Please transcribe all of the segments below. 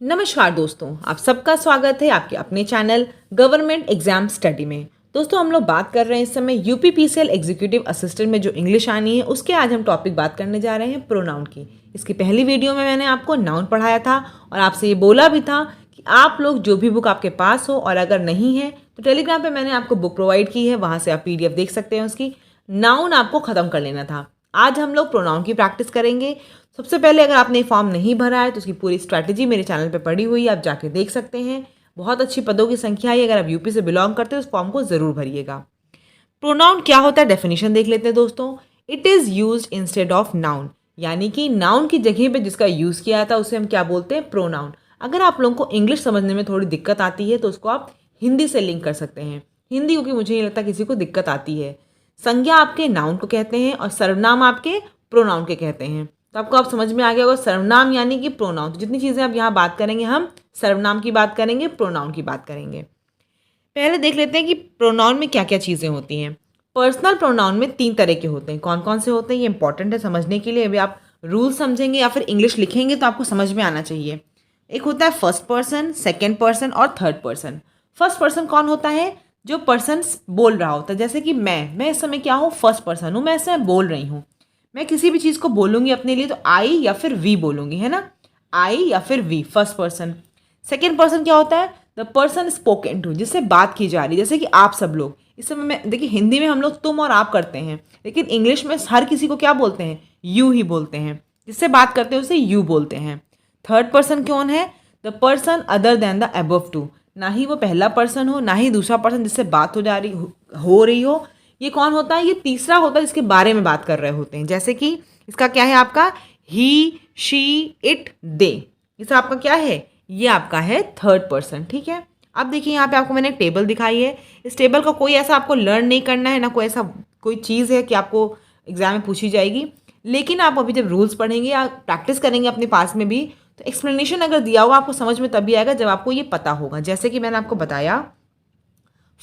नमस्कार दोस्तों, आप सबका स्वागत है आपके अपने चैनल गवर्नमेंट एग्जाम स्टडी में। दोस्तों हम लोग बात कर रहे हैं इस समय यूपीपीसीएल एग्जीक्यूटिव असिस्टेंट में जो इंग्लिश आनी है उसके आज हम टॉपिक बात करने जा रहे हैं प्रोनाउन की। इसकी पहली वीडियो में मैंने आपको नाउन पढ़ाया था और आपसे ये बोला भी था कि आप लोग जो भी बुक आपके पास हो और अगर नहीं है तो टेलीग्राम पर मैंने आपको बुक प्रोवाइड की है, वहाँ से आप PDF देख सकते हैं उसकी। नाउन आपको ख़त्म कर लेना था। आज हम लोग प्रोनाउन की प्रैक्टिस करेंगे। सबसे पहले अगर आपने फॉर्म नहीं भरा है तो उसकी पूरी स्ट्रैटेजी मेरे चैनल पे पड़ी हुई है, आप जाके देख सकते हैं। बहुत अच्छी पदों की संख्या है। अगर आप यूपी से बिलोंग करते हो उस फॉर्म को ज़रूर भरिएगा। प्रोनाउन क्या होता है, डेफिनेशन देख लेते हैं दोस्तों। It is used instead of noun, यानी कि नाउन की जगह पे जिसका यूज़ किया था उसे हम क्या बोलते हैं, प्रोनाउन। अगर आप लोगों को इंग्लिश समझने में थोड़ी दिक्कत आती है तो उसको आप हिंदी से लिंक कर सकते हैं। हिंदी क्योंकि मुझे नहीं लगता किसी को दिक्कत आती है। संज्ञा आपके नाउन को कहते हैं और सर्वनाम आपके प्रोनाउन के कहते हैं। तो आपको आप समझ में आ गया होगा, सर्वनाम यानी कि प्रोनाउन। तो जितनी चीज़ें अब यहाँ बात करेंगे हम सर्वनाम की बात करेंगे, प्रोनाउन की बात करेंगे। पहले देख लेते हैं कि प्रोनाउन में क्या क्या चीज़ें होती हैं। पर्सनल प्रोनाउन में 3 तरह के होते हैं। कौन कौन से होते हैं ये इंपॉर्टेंट है समझने के लिए। अभी आप रूल समझेंगे या फिर इंग्लिश लिखेंगे तो आपको समझ में आना चाहिए। एक होता है फर्स्ट पर्सन, सेकेंड पर्सन और थर्ड पर्सन। फर्स्ट पर्सन कौन होता है, जो पर्सन बोल रहा होता है। जैसे कि मैं इस समय क्या हूँ, फर्स्ट पर्सन हूँ, मैं इस समय बोल रही हूँ। मैं किसी भी चीज़ को बोलूँगी अपने लिए तो आई या फिर वी बोलूँगी, है ना, आई या फिर we, first person. Second person क्या होता है, द पर्सन स्पोकन टू, जिससे बात की जा रही है। जैसे कि आप सब लोग इस समय में देखिए, हिंदी में हम लोग तुम और आप करते हैं, लेकिन इंग्लिश में हर किसी को क्या बोलते हैं, यू ही बोलते हैं। जिससे बात करते हैं उसे यू बोलते हैं। थर्ड पर्सन कौन है, the person other than the above two. ना ही वो पहला पर्सन हो ना ही दूसरा पर्सन जिससे बात हो रही हो। ये कौन होता है, ये तीसरा होता है जिसके बारे में बात कर रहे होते हैं। जैसे कि इसका क्या है आपका, ही, शी, इट, दे। इस आपका क्या है, ये आपका है थर्ड पर्सन। ठीक है, अब देखिए यहाँ पे आपको मैंने एक टेबल दिखाई है। इस टेबल का कोई ऐसा आपको लर्न नहीं करना है, ना कोई ऐसा कोई चीज़ है कि आपको एग्जाम में पूछी जाएगी। लेकिन आप अभी जब रूल्स पढ़ेंगे या प्रैक्टिस करेंगे अपने पास में भी, तो एक्सप्लेनेशन अगर दिया होगा आपको समझ में तभी आएगा जब आपको ये पता होगा। जैसे कि मैंने आपको बताया,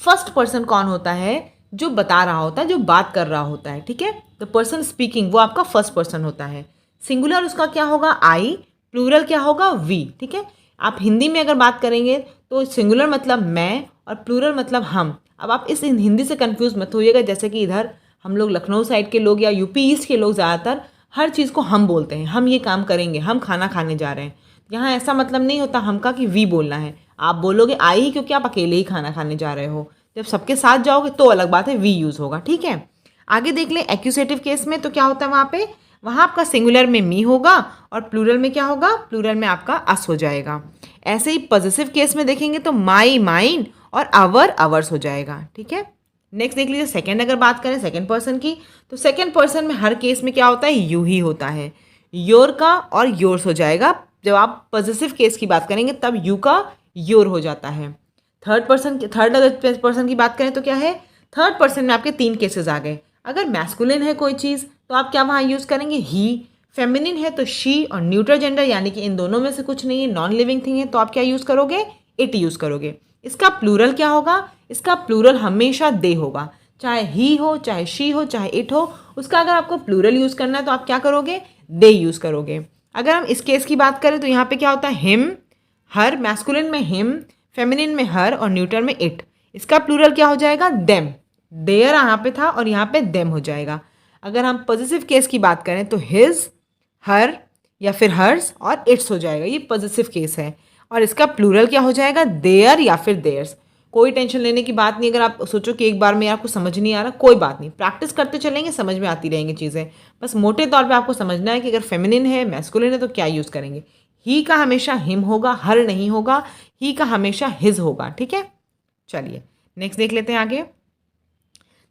फर्स्ट पर्सन कौन होता है, जो बता रहा होता है, जो बात कर रहा होता है। ठीक है, द पर्सन स्पीकिंग वो आपका फर्स्ट पर्सन होता है। सिंगुलर उसका क्या होगा, आई, प्लूरल क्या होगा, वी। ठीक है, आप हिंदी में अगर बात करेंगे तो सिंगुलर मतलब मैं और प्लूरल मतलब हम। अब आप इस हिंदी से कंफ्यूज मत होइएगा। जैसे कि इधर हम लोग लखनऊ साइड के लोग या यूपी ईस्ट के लोग ज़्यादातर हर चीज़ को हम बोलते हैं। हम ये काम करेंगे, हम खाना खाने जा रहे हैं। यहाँ ऐसा मतलब नहीं होता हम का कि वी बोलना है। आप बोलोगे आई ही क्योंकि आप अकेले ही खाना खाने जा रहे हो। जब सबके साथ जाओगे तो अलग बात है, वी यूज़ होगा। ठीक है, आगे देख लें। एक्यूसेटिव केस में तो क्या होता है, वहाँ आपका सिंगुलर में मी होगा और प्लूरल में क्या होगा, प्लूरल में आपका अस हो जाएगा। ऐसे ही पॉजिटिव केस में देखेंगे तो माई, माइन और आवर, आवर्स हो जाएगा। ठीक है, नेक्स्ट देख लीजिए सेकंड। अगर बात करें सेकंड पर्सन की तो सेकंड पर्सन में हर केस में क्या होता है, यू ही होता है। योर का और योर्स हो जाएगा। जब आप पॉजिटिव केस की बात करेंगे तब यू का योर हो जाता है। थर्ड पर्सन की बात करें तो क्या है, थर्ड पर्सन में आपके 3 केसेस आ गए। अगर मैस्कुलिन है कोई चीज़ तो आप क्या वहाँ यूज़ करेंगे, ही। फेमिनिन है तो शी, और न्यूट्रल जेंडर यानी कि इन दोनों में से कुछ नहीं है, नॉन लिविंग थिंग है, तो आप क्या यूज़ करोगे, इट यूज़ करोगे। इसका प्लूरल क्या होगा, इसका प्लूरल हमेशा दे होगा। चाहे ही हो, चाहे शी हो, चाहे इट हो, उसका अगर आपको प्लूरल यूज़ करना है तो आप क्या करोगे, दे यूज़ करोगे। अगर हम इस केस की बात करें तो यहाँ पे क्या होता है, हिम, हर। मैस्कुलिन में हिम, फेमिनिन में हर और न्यूट्रल में इट। इसका प्लूरल क्या हो जाएगा, देम। देयर यहाँ पे था और यहाँ पे देम हो जाएगा। अगर हम पॉजिटिव केस की बात करें तो हिज, हर या फिर हर्स और इट्स हो जाएगा। ये पॉजिटिव केस है और इसका प्लूरल क्या हो जाएगा, देयर या फिर देयर्स। कोई टेंशन लेने की बात नहीं। अगर आप सोचो कि एक बार में आपको समझ नहीं आ रहा, कोई बात नहीं, प्रैक्टिस करते चलेंगे, समझ में आती रहेंगी चीज़ें। बस मोटे तौर पे आपको समझना है कि अगर फेमिनिन है, मैस्कुलिन है तो क्या यूज़ करेंगे। ही का हमेशा हिम होगा, हर नहीं होगा। ही का हमेशा हिज होगा। ठीक है, चलिए नेक्स्ट देख लेते हैं आगे।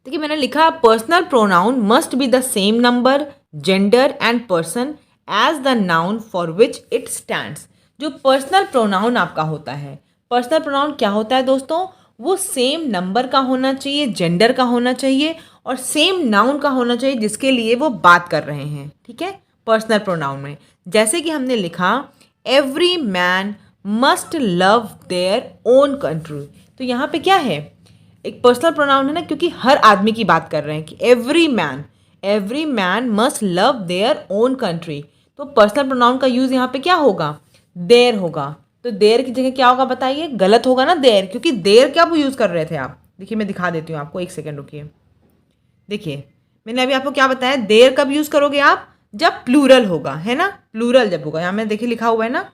देखिए मैंने लिखा, personal pronoun must be the same number, gender and person as the noun for which it stands. जो पर्सनल प्रोनाउन आपका होता है, पर्सनल प्रोनाउन क्या होता है दोस्तों, वो सेम नंबर का होना चाहिए, जेंडर का होना चाहिए और सेम नाउन का होना चाहिए जिसके लिए वो बात कर रहे हैं। ठीक है, पर्सनल प्रोनाउन में जैसे कि हमने लिखा, every man must love their own country. तो यहाँ पे क्या है, एक पर्सनल प्रोनाउन है ना, क्योंकि हर आदमी की बात कर रहे हैं कि every man must love their own country. तो पर्सनल प्रोनाउन का यूज़ यहाँ पे क्या होगा, देयर होगा। तो देयर की जगह क्या होगा बताइए? गलत होगा ना देयर, क्योंकि देयर क्या यूज़ कर रहे थे आप? देखिए मैं दिखा देती हूँ आपको, एक सेकेंड रुकिए। देखिए मैंने अभी आपको क्या बताया, देयर कब यूज़ करोगे आप? जब प्लूरल होगा, है ना, प्लूरल जब होगा। यहाँ में देखिए लिखा हुआ है ना,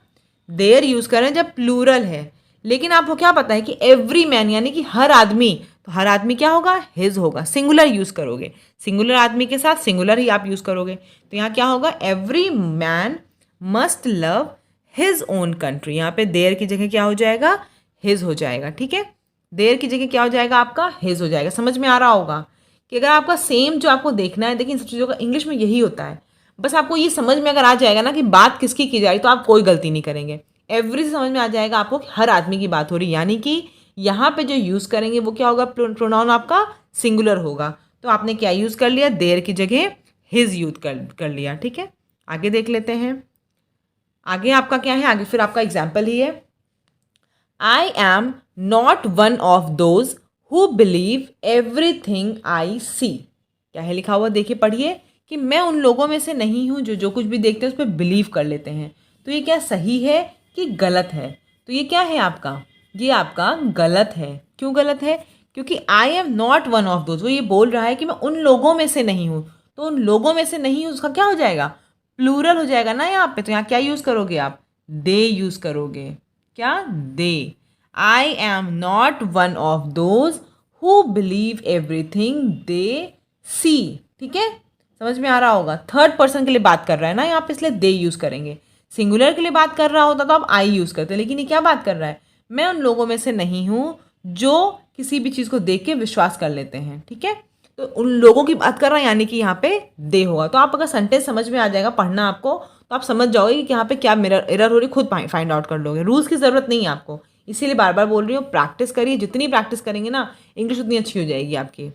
देयर यूज़ करें जब प्लूरल है। लेकिन आपको क्या पता है कि एवरी मैन यानी कि हर आदमी, तो हर आदमी क्या होगा? हिज होगा, सिंगुलर यूज़ करोगे। सिंगुलर आदमी के साथ सिंगुलर ही आप यूज़ करोगे। तो यहाँ क्या होगा? Every man must love his own country. यहाँ पे देयर की जगह क्या हो जाएगा? हिज हो जाएगा। ठीक है, देयर की जगह क्या हो जाएगा आपका? हिज हो जाएगा। समझ में आ रहा होगा कि अगर आपका सेम जो आपको देखना है, देखिए इन सब चीज़ों का इंग्लिश में यही होता है। बस आपको ये समझ में अगर आ जाएगा ना कि बात किसकी की जा रही, तो आप कोई गलती नहीं करेंगे। एवरी से समझ में आ जाएगा आपको कि हर आदमी की बात हो रही, यानी कि यहाँ पे जो यूज़ करेंगे वो क्या होगा? प्रोनाउन आपका सिंगुलर होगा। तो आपने क्या यूज़ कर लिया? देयर की जगह हिज यूज कर लिया। ठीक है, आगे देख लेते हैं। आगे आपका क्या है? आगे फिर आपका एग्जाम्पल ही है। I am not one of those who believe everything I see. क्या है लिखा हुआ? देखिए पढ़िए कि मैं उन लोगों में से नहीं हूँ जो जो कुछ भी देखते हैं उस पर बिलीव कर लेते हैं। तो ये क्या सही है कि गलत है? तो ये क्या है आपका? ये आपका गलत है। क्यों गलत है? क्योंकि आई am not one of those, वो ये बोल रहा है कि मैं उन लोगों में से नहीं हूँ। तो उन लोगों में से नहीं हूँ, उसका क्या हो जाएगा? प्लूरल हो जाएगा ना यहाँ पे। तो यहाँ क्या यूज़ करोगे आप? दे यूज़ करोगे। क्या? They. I am not one of those who believe everything they see. ठीक है, समझ में आ रहा होगा। थर्ड पर्सन के लिए बात कर रहा है ना यहाँ पे, इसलिए दे यूज़ करेंगे। सिंगुलर के लिए बात कर रहा होता तो आप आई यूज़ करते, लेकिन ये क्या बात कर रहा है? मैं उन लोगों में से नहीं हूँ जो किसी भी चीज़ को देख के विश्वास कर लेते हैं। ठीक है, तो उन लोगों की बात कर रहा है, यानी कि यहाँ पे दे होगा। तो आप अगर सेंटेंस समझ में आ जाएगा पढ़ना आपको, तो आप समझ जाओगे कि यहाँ पे क्या मेरा एरर हो रही, खुद फाइंड आउट कर लोगे। रूल्स की ज़रूरत नहीं है आपको, इसीलिए बार बार बोल रही हूँ, प्रैक्टिस करिए। जितनी प्रैक्टिस करेंगे ना, इंग्लिश उतनी अच्छी हो जाएगी आपकी।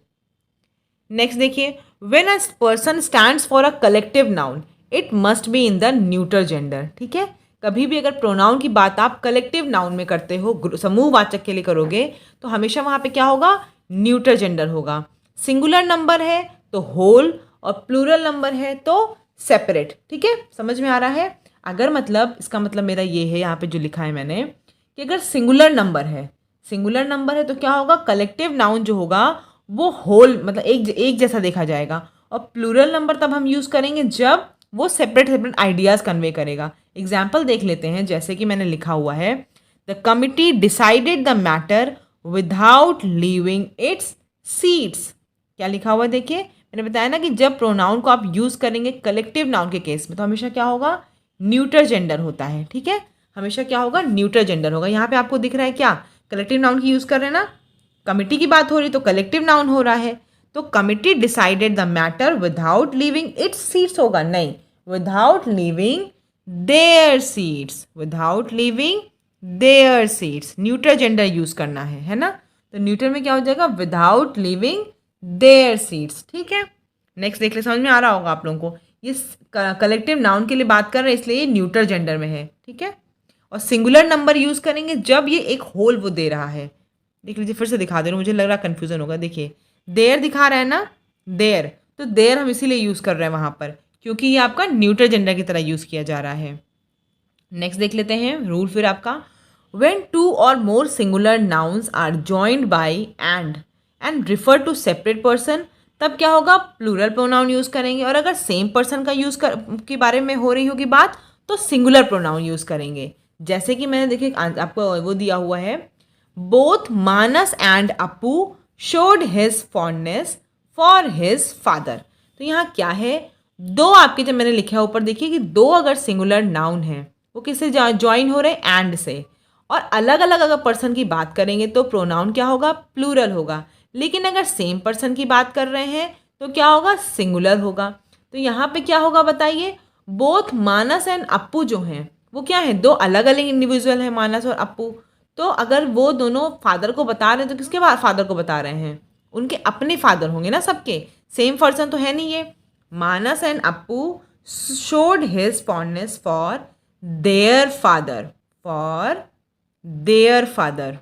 नेक्स्ट देखिए, when a person stands for a collective noun it must be in the neutral gender. ठीक है, कभी भी अगर प्रोनाउन की बात आप कलेक्टिव नाउन में करते हो, समूहवाचक के लिए करोगे, तो हमेशा वहाँ पे क्या होगा? न्यूट्रल जेंडर होगा। सिंगुलर नंबर है तो होल, और प्लूरल नंबर है तो सेपरेट। ठीक है, समझ में आ रहा है? अगर मतलब इसका मतलब मेरा ये है, यहाँ पे जो लिखा है मैंने, कि अगर सिंगुलर नंबर है, सिंगुलर नंबर है तो क्या होगा? कलेक्टिव नाउन जो होगा वो होल मतलब एक जैसा देखा जाएगा। और प्लूरल नंबर तब हम यूज़ करेंगे जब वो सेपरेट सेपरेट आइडियाज़ कन्वे करेगा। एग्जाम्पल देख लेते हैं, जैसे कि मैंने लिखा हुआ है, the committee decided the matter without leaving it's seats. क्या लिखा हुआ है? देखिए मैंने बताया ना कि जब प्रोनाउन को आप यूज़ करेंगे कलेक्टिव नाउन के केस में, तो हमेशा क्या होगा? न्यूट्रल जेंडर होता है। ठीक है, हमेशा क्या होगा? न्यूट्रल जेंडर होगा। यहाँ पे आपको दिख रहा है क्या? कलेक्टिव नाउन की यूज़ कर रहे हैं ना, कमिटी की बात हो रही तो कलेक्टिव नाउन हो रहा है। तो committee decided the matter without leaving it's seats होगा, नहीं, without leaving their seats, without leaving their seats. Neutral gender use करना है ना, तो न्यूट्रल में क्या हो जाएगा? Without leaving their seats. ठीक है, नेक्स्ट देख ले, समझ में आ रहा होगा आप लोगों को। ये कलेक्टिव नाउन के लिए बात कर रहे हैं, इसलिए ये न्यूट्रल जेंडर में है। ठीक है, और सिंगुलर नंबर यूज करेंगे जब ये एक होल वो दे रहा है। देख लीजिए, फिर से दिखा दे रहा हूँ, मुझे लग रहा कन्फ्यूजन होगा। देखिए देयर दिखा रहा है ना, देयर, तो देयर हम इसीलिए यूज़ कर रहे हैं वहाँ पर, क्योंकि ये आपका न्यूट्रल जेंडर की तरह यूज़ किया जा रहा है। नेक्स्ट देख लेते हैं रूल फिर आपका, when two or more singular nouns are joined by and refer to separate person, तब क्या होगा? प्लूरल प्रोनाउन यूज़ करेंगे। और अगर सेम पर्सन का के बारे में हो रही होगी बात, तो सिंगुलर प्रोनाउन यूज़ करेंगे। जैसे कि मैंने देखिए आपको वो दिया हुआ है, both Manas and Apu showed his fondness for his father. तो यहाँ क्या है? दो आपके, जब मैंने लिखा है ऊपर देखिए कि दो अगर सिंगुलर नाउन है, वो किससे ज्वाइन हो रहे हैं? एंड से। और अलग अलग अगर पर्सन की बात करेंगे तो प्रोनाउन क्या होगा? प्लूरल होगा। लेकिन अगर सेम पर्सन की बात कर रहे हैं तो क्या होगा? सिंगुलर होगा। तो यहाँ पे क्या होगा बताइए? बोथ मानस एंड अप्पू जो हैं वो क्या है? दो अलग अलग इंडिविजुअल हैं, मानस और अप्पू। तो अगर वो दोनों फादर को बता रहे हैं तो किसके फादर को बता रहे हैं? उनके अपने फादर होंगे ना सबके, सेम पर्सन तो है नहीं ये। Manas and Appu showed his fondness for their father.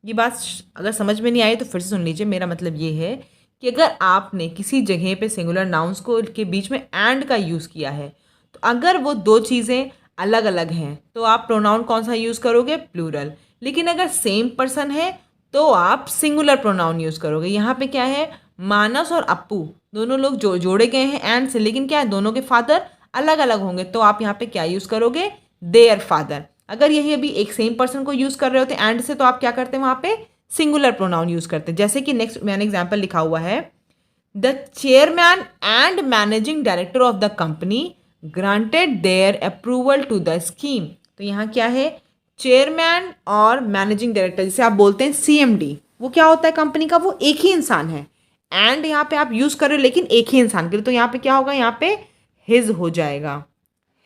ये बात अगर समझ में नहीं आई तो फिर से सुन लीजिए। मेरा मतलब ये है कि अगर आपने किसी जगह पे सिंगुलर नाउन्स को के बीच में एंड का यूज़ किया है, तो अगर वो दो चीज़ें अलग अलग हैं तो आप प्रोनाउन कौन सा यूज़ करोगे? प्लूरल। लेकिन अगर सेम पर्सन है तो आप सिंगुलर प्रोनाउन यूज़ करोगे। यहाँ पे क्या है, मानस और अप्पू दोनों लोग जोड़े गए हैं एंड से, लेकिन क्या है, दोनों के फादर अलग अलग होंगे तो आप यहाँ पे क्या यूज़ करोगे? Their father. अगर यही अभी एक सेम पर्सन को यूज़ कर रहे होते एंड से तो आप क्या करते हैं वहाँ पे? सिंगुलर प्रोनाउन यूज़ करते हैं। जैसे कि नेक्स्ट मैंने एग्जाम्पल लिखा हुआ है, the chairman and managing director of the company granted their approval to the scheme. तो यहाँ क्या है, चेयरमैन और मैनेजिंग डायरेक्टर, जिसे आप बोलते हैं सीएमडी, वो क्या होता है कंपनी का? वो एक ही इंसान है। एंड यहाँ पे आप यूज़ कर रहे हो लेकिन एक ही इंसान के लिए, तो यहाँ पे क्या होगा? यहाँ पे हिज हो जाएगा,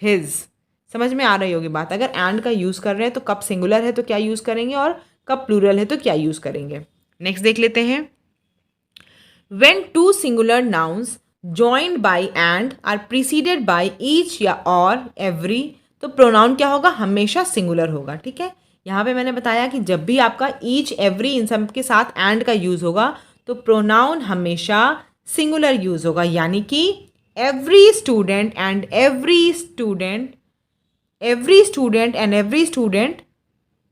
हिज। समझ में आ रही होगी बात। अगर एंड का यूज़ कर रहे हैं तो कब सिंगुलर है तो क्या यूज़ करेंगे, और कब प्लूरल है तो क्या यूज़ करेंगे। नेक्स्ट देख लेते हैं, when two singular nouns joined by and are preceded by each या or every, तो प्रोनाउन क्या होगा? हमेशा सिंगुलर होगा। ठीक है, यहाँ पे मैंने बताया कि जब भी आपका ईच एवरी इन सब के साथ एंड का यूज़ होगा तो प्रोनाउन हमेशा सिंगुलर यूज़ होगा, यानी कि every student and every student, every student and every student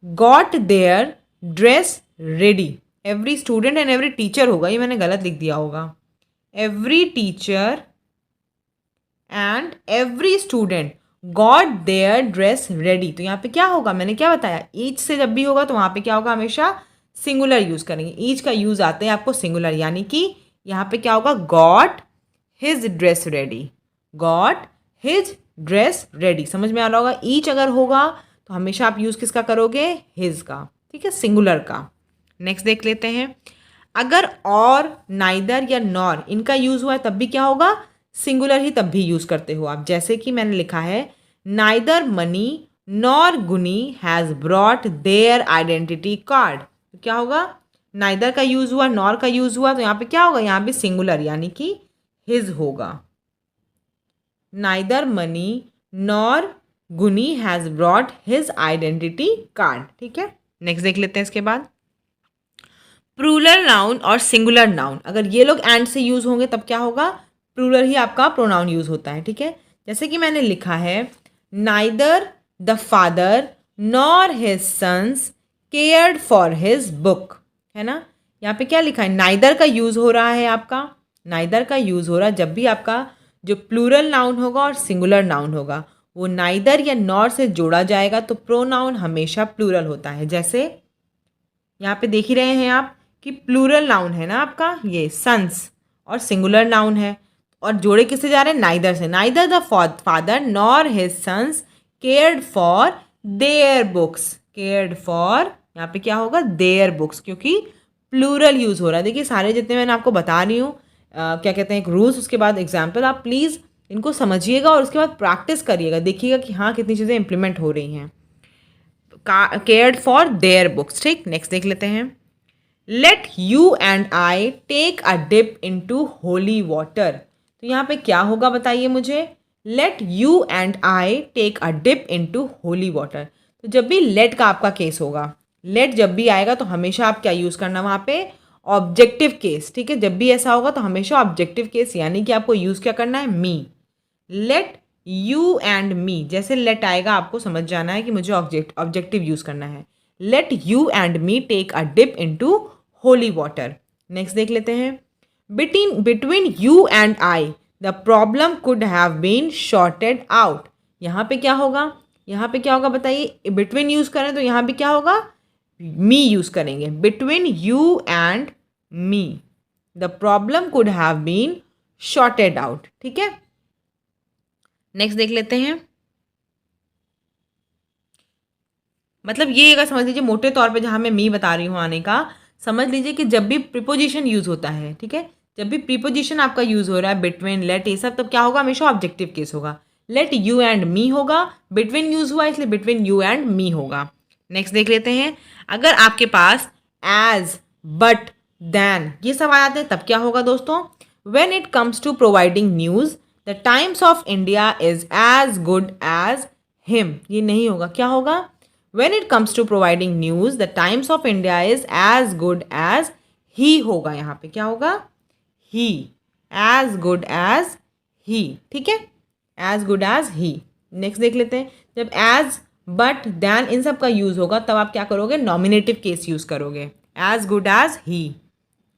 got their dress ready. Every student and every teacher होगा, ये मैंने गलत लिख दिया होगा। Every teacher and every student got their dress ready. तो यहाँ पे क्या होगा, मैंने क्या बताया, ईच से जब भी होगा तो वहाँ पे क्या होगा? हमेशा सिंगुलर यूज़ करेंगे। ईच का यूज़ आते हैं आपको सिंगुलर, यानी कि यहाँ पे क्या होगा? Got his dress ready, got his dress ready. समझ में आ रहा होगा। ईच अगर होगा तो हमेशा आप यूज़ किसका करोगे? हिज का। ठीक है, सिंगुलर का। नेक्स्ट देख लेते हैं, अगर और, नाइदर या नॉर इनका यूज़ हुआ है तब भी क्या होगा? सिंगुलर ही तब भी यूज़ करते हो आप। जैसे कि मैंने लिखा है, नाइदर मनी नॉर गुनी has brought their identity card. तो क्या होगा? नाइदर का यूज़ हुआ, नॉर का यूज़ हुआ, तो यहाँ पे क्या होगा? यहाँ पे सिंगुलर, यानी कि हिज होगा। नाइदर मनी नॉर गुनी has brought his identity card. ठीक है, नेक्स्ट देख लेते हैं इसके बाद, प्लूरल नाउन और सिंगुलर नाउन अगर ये लोग एंड से यूज़ होंगे तब क्या होगा? प्लूरल ही आपका प्रोनाउन यूज़ होता है। ठीक है, जैसे कि मैंने लिखा है, neither the father nor his sons cared for his book, है ना। यहाँ पे क्या लिखा है? नाइदर का यूज़ हो रहा है आपका, नाइदर का यूज़ हो रहा है जब भी आपका जो प्लूरल नाउन होगा और सिंगुलर नाउन होगा वो नाइदर या नॉर से जोड़ा जाएगा तो प्रोनाउन हमेशा प्लूरल होता है। जैसे यहाँ पे देख ही रहे हैं आप कि प्लूरल नाउन है ना आपका ये सन्स, और सिंगुलर नाउन है, और जोड़े किससे जा रहे हैं? नाइदर से। Neither the father nor his sons cared for their books, cared for, यहाँ पे क्या होगा? देयर बुक्स, क्योंकि प्लूरल यूज़ हो रहा है। देखिए सारे जितने मैंने आपको बता रही हूँ क्या कहते हैं, एक रूल्स, उसके बाद एग्जाम्पल, आप प्लीज़ इनको समझिएगा और उसके बाद प्रैक्टिस करिएगा, देखिएगा कि हाँ कितनी चीज़ें इंप्लीमेंट हो रही हैं। Cared for their books. ठीक, नेक्स्ट देख लेते हैं, let you and I take a dip into holy water. तो यहाँ पे क्या होगा बताइए मुझे? Let you and I take a dip into holy water. तो जब भी लेट का आपका केस होगा, लेट जब भी आएगा तो हमेशा आप क्या यूज़ करना वहाँ पे? Objective case. ठीक है, जब भी ऐसा होगा तो हमेशा ऑब्जेक्टिव केस, यानी कि आपको यूज़ क्या करना है? मी। लेट यू एंड मी, जैसे लेट आएगा आपको समझ जाना है कि मुझे ऑब्जेक्टिव यूज़ करना है। Let you and me take a dip into holy water. Next देख लेते हैं, between you and I the problem could have been sorted out. यहाँ पे क्या होगा? यहाँ पे क्या होगा बताइए? बिटवीन यूज़ करें तो यहाँ पे क्या होगा? मी यूज़ करेंगे। Between you and me the problem could have been sorted out. ठीक है, नेक्स्ट देख लेते हैं, मतलब ये अगर समझ लीजिए मोटे तौर पे जहाँ मैं मी बता रही हूँ आने का, समझ लीजिए कि जब भी प्रीपोजिशन यूज़ होता है, ठीक है, जब भी प्रीपोजिशन आपका यूज़ हो रहा है, बिटवीन, लेट, ये सब, तब क्या होगा? हमेशा ऑब्जेक्टिव केस होगा। लेट यू एंड मी होगा, बिटवीन यूज़ हुआ इसलिए बिटवीन यू एंड मी होगा। नेक्स्ट देख लेते हैं, अगर आपके पास एज, बट, देन ये सब आ जाते हैं तब क्या होगा दोस्तों? When it comes to providing news the Times of India is as good as him. ये नहीं होगा, क्या होगा? When it comes to providing news, the Times of India is as good as he होगा। यहाँ पे क्या होगा? He, as good as he। ठीक है, as good as he। Next देख लेते हैं, जब एज, बट, देन इन सब का यूज़ होगा तब आप क्या करोगे, नॉमिनेटिव केस यूज़ करोगे, as good as he.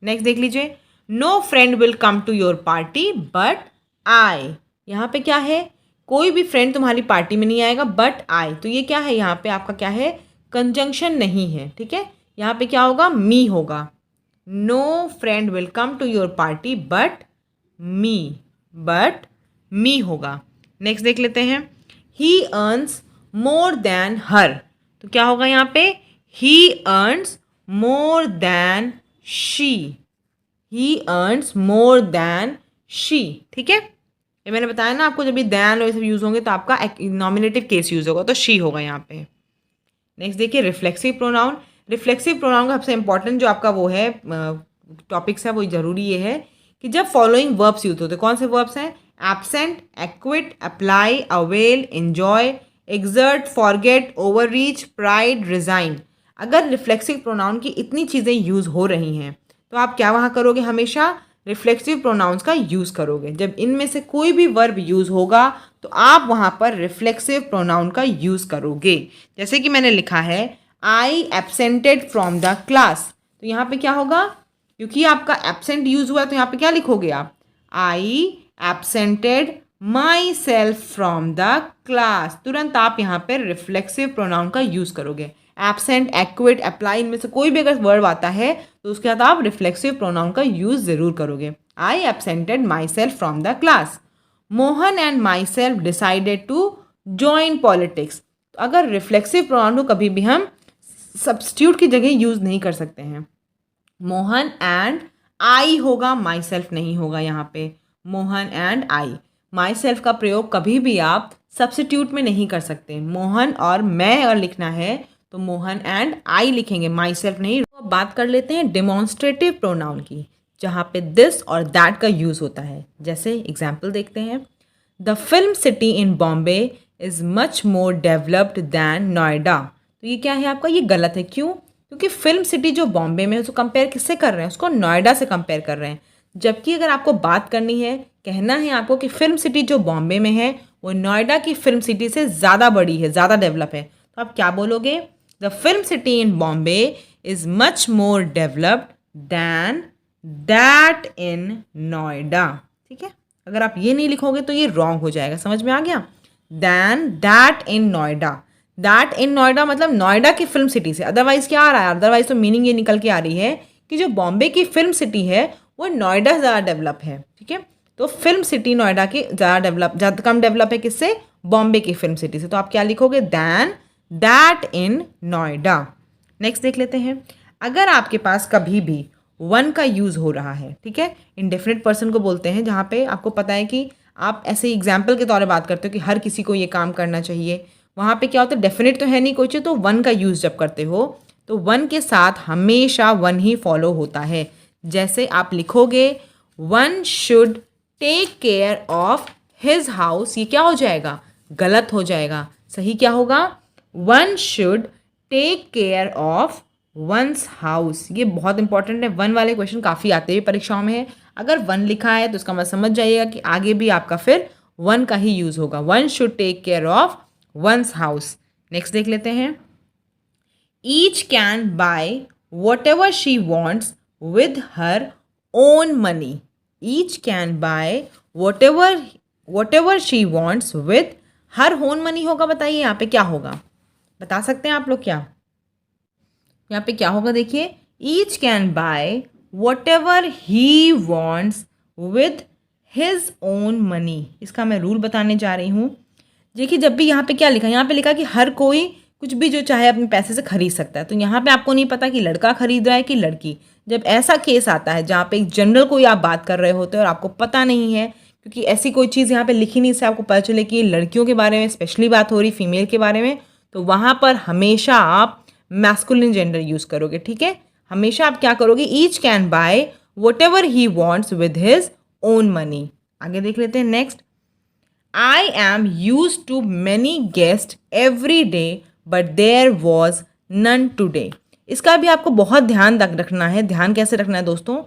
Next देख लीजिए, no friend will come to your party but I. यहाँ पे क्या है, कोई भी फ्रेंड तुम्हारी पार्टी में नहीं आएगा बट आई, तो ये क्या है, यहाँ पे आपका क्या है, कंजंक्शन नहीं है, ठीक है। यहाँ पे क्या होगा, मी होगा, no friend will come to your party but me होगा। नेक्स्ट देख लेते हैं, ही अर्न्स मोर देन हर, तो क्या होगा यहाँ पे, ही earns more than she, he earns more than she, ठीक है। ये मैंने बताया ना आपको, जब भी देन और ये सब यूज़ होंगे तो आपका नॉमिनेटिव केस यूज़ होगा, तो शी होगा यहाँ पे। नेक्स्ट देखिए, रिफ्लेक्सिव प्रोनाउन। रिफ्लेक्सिव प्रोनाउन का सबसे इंपॉर्टेंट जो आपका वो है टॉपिक्स है, वो ज़रूरी ये है कि जब फॉलोइंग वर्ब्स यूज होते हैं, कौन से वर्ब्स हैं, absent, acquit, apply, avail, enjoy, exert, forget, overreach, pride, resign. अगर रिफ्लेक्सिव प्रोनाउन की इतनी चीज़ें यूज़ हो रही हैं तो आप क्या वहाँ करोगे, हमेशा रिफ्लेक्सिव प्रोनाउंस का यूज़ करोगे। जब इनमें से कोई भी वर्ब यूज़ होगा तो आप वहाँ पर रिफ्लेक्सिव प्रोनाउन का यूज़ करोगे। जैसे कि मैंने लिखा है, आई एब्सेंटेड फ्रॉम द क्लास, तो यहाँ पे क्या होगा, क्योंकि आपका एब्सेंट यूज़ हुआ है तो यहाँ पे क्या लिखोगे आप, I absented myself from the class, तुरंत आप यहाँ पे रिफ्लेक्सिव प्रोनाउन का यूज़ करोगे। एब्सेंट, एक्विट, अप्लाई, इनमें से कोई भी अगर वर्ब आता है तो उसके बाद आप रिफ्लेक्सिव प्रोनाउन का यूज़ ज़रूर करोगे। I absented myself from the class. Mohan and myself decided to join politics, तो अगर रिफ्लेक्सिव प्रोनाउन को कभी भी हम सब्स्टिट्यूट की जगह यूज़ नहीं कर सकते हैं। मोहन एंड आई होगा, माई सेल्फ नहीं होगा यहाँ पे, Mohan and I. My self का प्रयोग कभी भी आप सब्स्टिट्यूट में नहीं कर सकते। मोहन और मैं अगर लिखना है तो मोहन एंड आई लिखेंगे, माई सेल्फ नहीं। तो अब बात कर लेते हैं डिमॉन्स्ट्रेटिव प्रोनाउन की, जहाँ पे दिस और दैट का यूज़ होता है। जैसे एग्जाम्पल देखते हैं, the film city in Bombay is much more developed than Noida, तो ये क्या है आपका, ये गलत है। क्यों, क्योंकि फिल्म सिटी जो बॉम्बे में है उसको कंपेयर किससे कर रहे हैं, उसको नोएडा से कंपेयर कर रहे हैं। जबकि अगर आपको बात करनी है, कहना है आपको कि फिल्म सिटी जो बॉम्बे में है वो नोएडा की फिल्म सिटी से ज़्यादा बड़ी है, ज़्यादा डेवलप है, तो आप क्या बोलोगे, the film city in Bombay is much more developed than that in Noida, ठीक है। अगर आप ये नहीं लिखोगे तो ये रॉन्ग हो जाएगा, समझ में आ गया। Than that in Noida, that in Noida मतलब नोएडा की फिल्म सिटी से, अदरवाइज क्या आ रहा है, अदरवाइज तो मीनिंग ये निकल के आ रही है कि जो बॉम्बे की फिल्म सिटी है वो नोएडा ज़्यादा डेवलप है, ठीक है। तो फिल्म सिटी नोएडा की ज़्यादा कम डेवलप है किससे, बॉम्बे की फिल्म सिटी से, तो आप क्या लिखोगे, than that in Noida. Next देख लेते हैं, अगर आपके पास कभी भी वन का यूज़ हो रहा है, ठीक है, इंडेफिनिट पर्सन को बोलते हैं, जहाँ पे आपको पता है कि आप ऐसे एग्जाम्पल के तौर पर बात करते हो कि हर किसी को ये काम करना चाहिए, वहाँ पे क्या होता है, डेफिनेट तो है नहीं कोई चीज़, तो वन का यूज़ जब करते हो तो वन के साथ हमेशा वन ही फॉलो होता है। जैसे आप लिखोगे, one should take care of his house, ये क्या हो जाएगा, गलत हो जाएगा। सही क्या होगा, one should take care of one's house. ये बहुत इंपॉर्टेंट है, वन वाले क्वेश्चन काफ़ी आते हैं परीक्षाओं में है। अगर वन लिखा है तो उसका मतलब समझ जाइएगा कि आगे भी आपका फिर वन का ही यूज़ होगा, one should take care of one's house. Next देख लेते हैं, each can buy whatever she wants with her own money, each can buy whatever she wants with her own money होगा। बताइए यहाँ पे क्या होगा, बता सकते हैं आप लोग क्या, यहाँ पे क्या होगा, देखिए, each can buy what ever he wants with his own money. इसका मैं रूल बताने जा रही हूँ। देखिए, जब भी यहाँ पे क्या लिखा, यहाँ पे लिखा कि हर कोई कुछ भी जो चाहे अपने पैसे से खरीद सकता है, तो यहाँ पे आपको नहीं पता कि लड़का खरीद रहा है कि लड़की। जब ऐसा केस आता है जहाँ पे एक जनरल कोई आप बात कर रहे होते हैं और आपको पता नहीं है, क्योंकि ऐसी कोई चीज़ यहाँ पे लिखी नहीं, इससे आपको पता चले कि लड़कियों के बारे में स्पेशली बात हो रही, फीमेल के बारे में, तो वहाँ पर हमेशा आप मैस्कुलिन जेंडर यूज़ करोगे, ठीक है। हमेशा आप क्या करोगे, each can buy what ever he wants with his own money. आगे देख लेते हैं, next, I am used to many guests every day, but there was none today. इसका भी आपको बहुत ध्यान रखना है। ध्यान कैसे रखना है दोस्तों,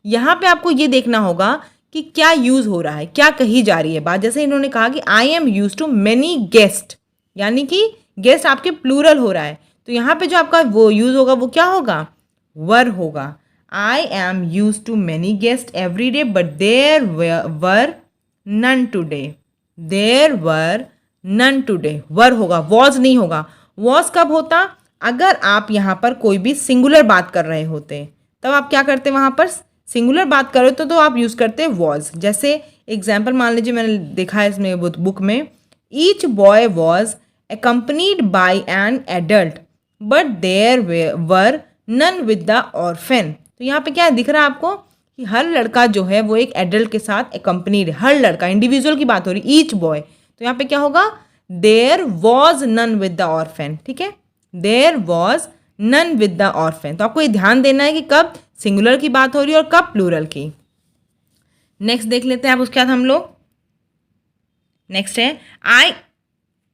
यहाँ पे आपको ये देखना होगा कि क्या यूज़ हो रहा है, क्या कही जा रही है बात। जैसे इन्होंने कहा कि I am use to many guest, यानी कि गेस्ट आपके प्लूरल हो रहा है, तो यहाँ पे जो आपका वो यूज़ होगा वो क्या होगा, वर होगा। I am use to many guest every day but there were none today, there were none today, were होगा, वॉज नहीं होगा। वॉज कब होता, अगर आप यहाँ पर कोई भी सिंगुलर बात कर रहे होते तब आप क्या करते, वहाँ पर सिंगुलर बात करो तो आप यूज़ करते वॉज। जैसे एग्जाम्पल मान लीजिए, मैंने देखा है इसमें बुक में, each boy was accompanied by an adult but there were none with the orphan। तो यहाँ पे क्या दिख रहा है आपको कि हर लड़का जो है वो एक एडल्ट के साथ accompanied है, हर लड़का, इंडिविजुअल की बात हो रही, ईच बॉय। तो यहाँ पे क्या होगा, there was none with the orphan, ठीक है, there was none with the orphan. तो आपको ये ध्यान देना है कि कब सिंगुलर की बात हो रही है और कब प्लूरल की। नेक्स्ट देख लेते हैं आप उसके बाद हम लोग, नेक्स्ट है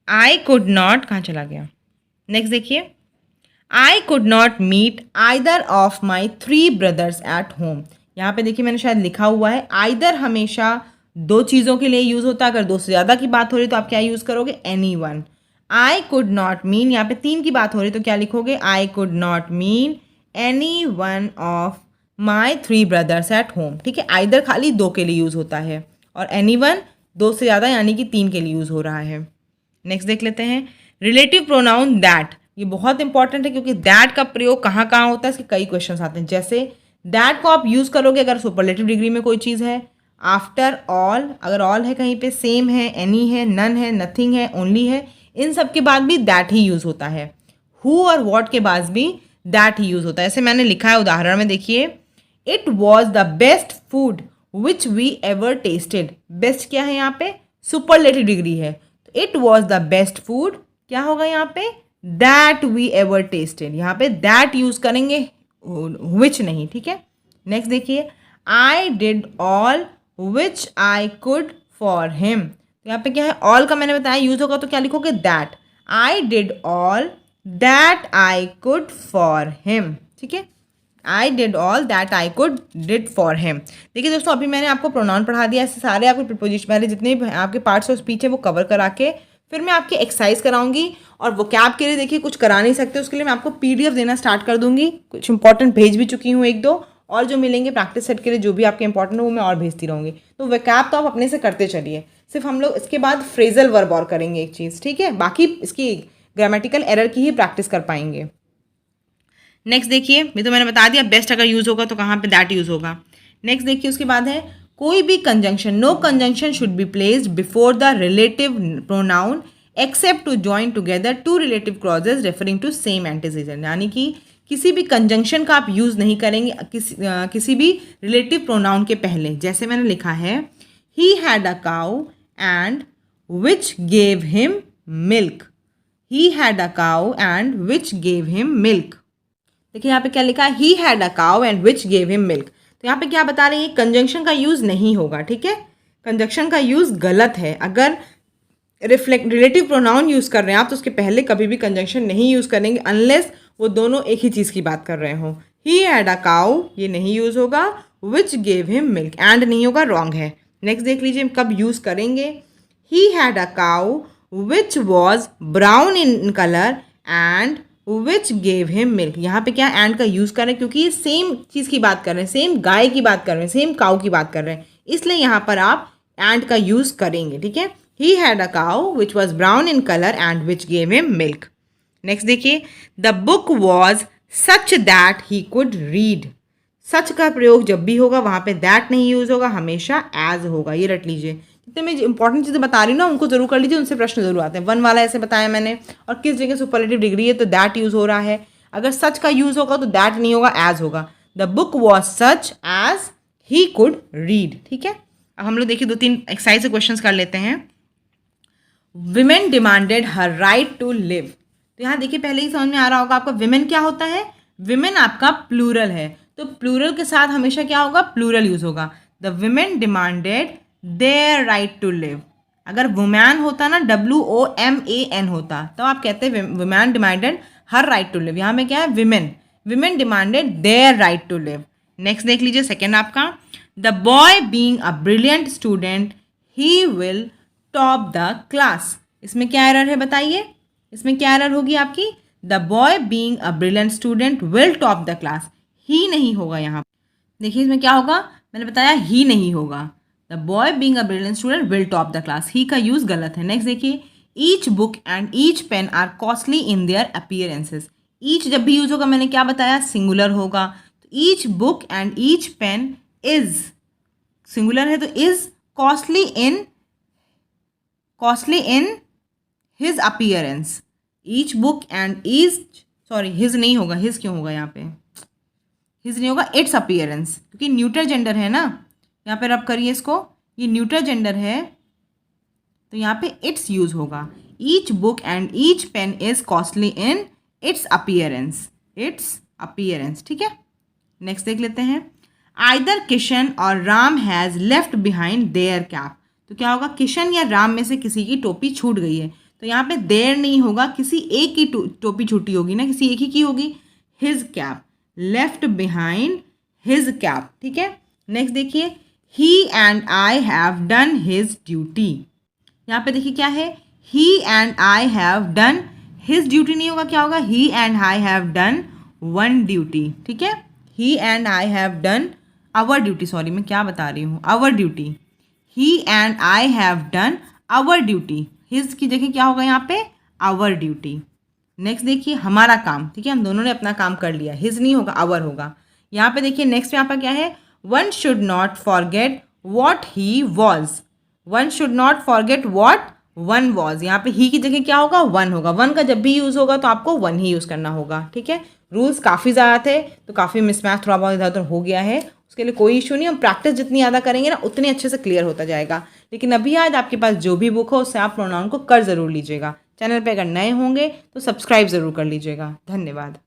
आई कुड नॉट, कहाँ चला गया, नेक्स्ट देखिए, I could not meet either of my 3 brothers at home. यहाँ पे देखिए मैंने शायद लिखा हुआ है, आइदर हमेशा 2 चीज़ों के लिए यूज़ होता है, अगर 2 से ज़्यादा की बात हो रही तो आप क्या यूज़ करोगे, any one. I could not mean, यहाँ पे 3 की बात हो रही तो क्या लिखोगे, आई could not mean any one of my 3 brothers at home, ठीक है। आइदर खाली 2 के लिए यूज़ होता है और एनी वन 2 से ज़्यादा यानी कि 3 के लिए यूज़ हो रहा है। नेक्स्ट देख लेते हैं, रिलेटिव प्रोनाउन दैट, ये बहुत इंपॉर्टेंट है क्योंकि दैट का प्रयोग कहाँ कहाँ होता है, इसके कई क्वेश्चंस आते हैं। जैसे दैट को आप यूज़ करोगे अगर सुपरलेटिव डिग्री में कोई चीज़ है, आफ्टर ऑल, अगर ऑल है कहीं पे, सेम है, एनी है, नन है, नथिंग है, ओनली है, इन सब के बाद भी दैट ही यूज़ होता है। हु और वॉट के बाद भी दैट ही यूज़ होता है। ऐसे मैंने लिखा है उदाहरण में, देखिए, it was the best food which we ever tasted. Best क्या है यहाँ पे, सुपरलेटिव डिग्री है, it was the best food, क्या होगा यहाँ पे, दैट वी एवर टेस्टेड, यहाँ पे दैट यूज करेंगे, विच नहीं, ठीक है। नेक्स्ट देखिए, I did all which I could for him. तो यहाँ पे क्या है, ऑल का मैंने बताया यूज होगा तो क्या लिखोगे, that. I did all that I could for him, ठीक है, I did all that I could did for him. देखिए दोस्तों, अभी मैंने आपको प्रोनाउन पढ़ा दिया, ऐसे सारे आपके प्रीपोजिशन पहले जितने भी आपके पार्ट्स ऑफ स्पीच है वो कवर करा के फिर मैं आपकी एक्सरसाइज कराऊंगी। और वोकैब के लिए देखिए कुछ करा नहीं सकते, उसके लिए मैं आपको PDF देना स्टार्ट कर दूंगी, कुछ इंपॉर्टेंट भेज भी चुकी हूँ 1-2, और जो मिलेंगे प्रैक्टिस सेट के लिए जो भी आपके इंपॉर्टेंट हो वो मैं और भेजती रहूँगी। तो वोकैब तो आप अपने से करते चलिए, सिर्फ हम लोग इसके बाद फ्रेजल वर्ब और करेंगे एक चीज़, ठीक है, बाकी इसकी ग्रामेटिकल एरर की ही प्रैक्टिस कर पाएंगे। नेक्स्ट देखिए, ये तो मैंने बता दिया, बेस्ट अगर यूज़ होगा तो कहाँ पे दैट यूज़ होगा। नेक्स्ट देखिए, उसके बाद है कोई भी conjunction, no conjunction should be placed before the relative pronoun except to join together 2 relative clauses referring to same antecedent. यानी कि किसी भी कंजंक्शन का आप यूज़ नहीं करेंगे किसी भी रिलेटिव प्रोनाउन के पहले। जैसे मैंने लिखा है, he had a cow and which gave him milk, he had a cow and which gave him milk. देखिए यहाँ पे क्या लिखा है, he had a cow and which gave him milk. तो यहाँ पे क्या बता रहे हैं, कंजंक्शन का यूज़ नहीं होगा, ठीक है, कंजंक्शन का यूज़ गलत है। अगर रिलेटिव प्रोनाउन यूज़ कर रहे हैं आप तो उसके पहले कभी भी कंजंक्शन नहीं यूज़ करेंगे अनलेस वो दोनों एक ही चीज़ की बात कर रहे हो। ही हैड अ काउ, ये नहीं यूज़ होगा, विच गेव हिम मिल्क, एंड नहीं होगा, रॉन्ग है। नेक्स्ट देख लीजिए कब यूज़ करेंगे, ही had a cow which was brown in colour and which gave him milk. यहाँ पे क्या एंड का यूज़ कर रहे हैं क्योंकि ये सेम चीज़ की बात कर रहे हैं, सेम गाय की बात कर रहे हैं, सेम काऊ की बात कर रहे हैं, इसलिए यहाँ पर आप एंड का यूज़ करेंगे, ठीक है। He had a cow which was brown in colour and which gave him milk. Next देखिए, the book was such that he could read. Such का प्रयोग जब भी होगा वहाँ पे दैट नहीं यूज़ होगा, हमेशा एज होगा, ये रट लीजिए। जितने मैं इंपॉर्टेंट चीज़ें बता रही हूँ ना उनको जरूर कर लीजिए, उनसे प्रश्न जरूर आते हैं। 1 वाला ऐसे बताया मैंने, और किस जगह सुपरलेटिव डिग्री है तो दैट यूज़ हो रहा है। अगर सच का यूज़ होगा तो दैट नहीं होगा, एज होगा। The book was such as he could read, ठीक है। अब हम लोग देखिए 2-3 एक्सरसाइज से क्वेश्चंस कर लेते हैं। Women demanded her right to live. तो यहाँ देखिए पहले ही समझ में आ रहा होगा आपका विमेन क्या होता है, विमेन आपका प्लूरल है, तो प्लूरल के साथ हमेशा क्या होगा, प्लूरल यूज होगा। The women demanded their right to live. अगर वुमैन होता ना, WOMAN होता, तो आप कहते हैं woman demanded her right to live. यहाँ में क्या है, women, women demanded their right to live. Next देख लीजिए सेकेंड आपका, the boy being a brilliant student he will top the class. इसमें क्या एरर है बताइए, इसमें क्या एरर होगी आपकी? The boy being a brilliant student will top the class, he नहीं होगा यहाँ। देखिए इसमें क्या होगा, मैंने बताया ही नहीं होगा। The boy being a brilliant student will top the class, he का यूज गलत है। नेक्स्ट देखिए, each book and each pen are costly in their appearances. Each जब भी यूज होगा मैंने क्या बताया, सिंगुलर होगा। तो each book and each pen is, singular है तो is costly in his appearance. Each book and each, sorry his नहीं होगा, हिज क्यों होगा यहाँ पे, हिज नहीं होगा, इट्स अपीयरेंस, क्योंकि न्यूटर जेंडर है ना। यहाँ पे रब करिए इसको, ये न्यूटर जेंडर है तो यहाँ पे इट्स यूज होगा। Each book and each pen is costly in its appearance, ठीक है। नेक्स्ट देख लेते हैं, आइदर किशन और Ram has left behind their cap. तो क्या होगा, किशन या राम में से किसी की टोपी छूट गई है। तो यहाँ पे देयर नहीं होगा, किसी एक की टोपी छूटी होगी ना, किसी एक ही की होगी। His cap, left behind his cap, ठीक है। नेक्स्ट देखिए, he and I have done his duty. यहाँ पे देखिए क्या है, he and I have done his duty नहीं होगा, क्या होगा, he and I have done one duty, ठीक है। He and I have done our duty, sorry मैं क्या बता रही हूँ, our duty. He and I have done our duty, his की जगह क्या होगा यहाँ पे, आवर ड्यूटी। नेक्स्ट देखिए, हमारा काम, ठीक है, हम दोनों ने अपना काम कर लिया, हिज नहीं होगा, आवर होगा। यहाँ पे देखिए नेक्स्ट यहाँ पर क्या है, one should not forget what he was. One should not forget what one was, यहाँ पे ही की जगह क्या होगा, वन होगा। वन का जब भी यूज़ होगा तो आपको वन ही यूज़ करना होगा, ठीक है। रूल्स काफ़ी ज़्यादा थे तो काफ़ी मिसमैच थोड़ा बहुत इधर उधर हो गया है, उसके लिए कोई इशू नहीं, हम प्रैक्टिस जितनी ज़्यादा करेंगे ना उतने अच्छे से क्लियर होता जाएगा। लेकिन अभी आज आपके पास जो भी बुक हो उससे आप प्रोनाउन को कर ज़रूर लीजिएगा। चैनल पे अगर नए होंगे तो सब्सक्राइब ज़रूर कर लीजिएगा। धन्यवाद।